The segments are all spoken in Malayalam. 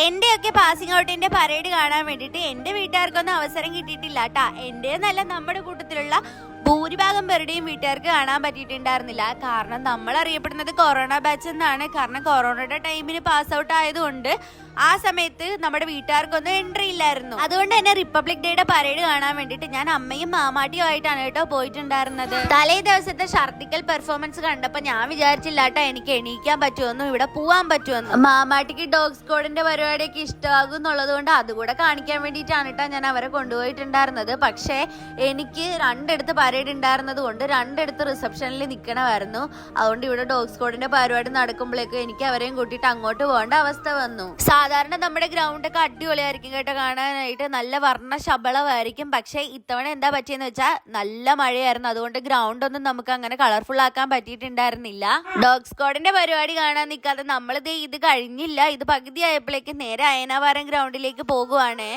എന്റെയൊക്കെ പാസിംഗ് ഔട്ടിന്റെ പരേഡ് കാണാൻ വേണ്ടിയിട്ട് എന്റെ വീട്ടുകാർക്കൊന്നും അവസരം കിട്ടിയിട്ടില്ല കേട്ടാ. എന്റെ നല്ല നമ്മുടെ കൂട്ടത്തിലുള്ള ഭൂരിഭാഗം പേരുടെയും വീട്ടുകാർക്ക് കാണാൻ പറ്റിയിട്ടുണ്ടായിരുന്നില്ല. കാരണം നമ്മൾ അറിയപ്പെടുന്നത് കൊറോണ ബാച്ച് എന്നാണ്. കാരണം കൊറോണയുടെ ടൈമിന് പാസ് ഔട്ട് ആയതുകൊണ്ട് ആ സമയത്ത് നമ്മുടെ വീട്ടുകാർക്കൊന്നും എൻട്രി ഇല്ലായിരുന്നു. അതുകൊണ്ട് തന്നെ റിപ്പബ്ലിക് ഡേയുടെ പരേഡ് കാണാൻ വേണ്ടിയിട്ട് ഞാൻ അമ്മയും മാമാട്ടിയും ആയിട്ടാണ് കേട്ടോ പോയിട്ടുണ്ടായിരുന്നത്. തലേ ദിവസത്തെ ഛർദിക്കൽ പെർഫോമൻസ് കണ്ടപ്പോ ഞാൻ വിചാരിച്ചില്ല കേട്ടോ എനിക്ക് എണീക്കാൻ പറ്റുമെന്നും ഇവിടെ പോവാൻ പറ്റുമെന്നും. മാമാട്ടിക്ക് ഡോഗ് സ്ക്വാഡിന്റെ പരിപാടിയൊക്കെ ഇഷ്ടമാകും എന്നുള്ളത് കൊണ്ട് അതുകൂടെ കാണിക്കാൻ വേണ്ടിയിട്ടാണ് കേട്ടോ ഞാൻ അവരെ കൊണ്ടുപോയിട്ടുണ്ടായിരുന്നത്. പക്ഷേ എനിക്ക് രണ്ടിടത്ത് പരേഡ് ഉണ്ടായിരുന്നത് കൊണ്ട് രണ്ടിടത്ത് റിസപ്ഷനിൽ നിൽക്കണമായിരുന്നു. അതുകൊണ്ട് ഇവിടെ ഡോഗ് സ്ക്വാഡിന്റെ പരിപാടി നടക്കുമ്പോഴേക്കും എനിക്ക് അവരെയും കൂട്ടിയിട്ട് അങ്ങോട്ട് പോകേണ്ട അവസ്ഥ വന്നു. സാധാരണ നമ്മുടെ ഗ്രൗണ്ട് ഒക്കെ അടിപൊളിയായിരിക്കും കേട്ടോ കാണാനായിട്ട്, നല്ല വർണ്ണ ശബളമായിരിക്കും. പക്ഷേ ഇത്തവണ എന്താ പറ്റിയെന്ന് വെച്ചാൽ നല്ല മഴയായിരുന്നു. അതുകൊണ്ട് ഗ്രൗണ്ട് ഒന്നും നമുക്ക് അങ്ങനെ കളർഫുൾ ആക്കാൻ പറ്റിയിട്ടുണ്ടായിരുന്നില്ല. ഡോഗ് സ്ക്വാഡിന്റെ പരിപാടി കാണാൻ നിൽക്കാതെ നമ്മളിത് ഇത് കഴിഞ്ഞില്ല, ഇത് പകുതി ആയപ്പോഴേക്ക് നേരെ അയനാവരം ഗ്രൗണ്ടിലേക്ക് പോകുവാണേ.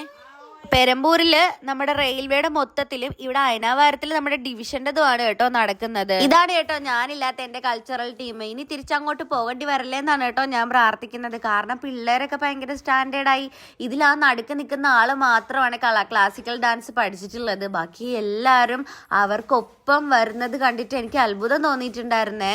പെരമ്പൂരില് നമ്മുടെ റെയിൽവേയുടെ മൊത്തത്തിലും ഇവിടെ അയനാവാരത്തിൽ നമ്മുടെ ഡിവിഷൻ്റെതുമാണ് കേട്ടോ നടക്കുന്നത്. ഇതാണ് കേട്ടോ ഞാനില്ലാത്ത എന്റെ കൾച്ചറൽ ടീം. ഇനി തിരിച്ചങ്ങോട്ട് പോകേണ്ടി വരല്ലേന്നാണ് കേട്ടോ ഞാൻ പ്രാർത്ഥിക്കുന്നത്. കാരണം പിള്ളേരൊക്കെ ഭയങ്കര സ്റ്റാൻഡേർഡായി. ഇതിൽ ആ നടുക്ക് നിൽക്കുന്ന ആള് മാത്രമാണ് ക്ലാസിക്കൽ ഡാൻസ് പഠിച്ചിട്ടുള്ളത്. ബാക്കി എല്ലാവരും അവർക്കൊപ്പം വരുന്നത് കണ്ടിട്ട് എനിക്ക് അത്ഭുതം തോന്നിയിട്ടുണ്ടായിരുന്നേ.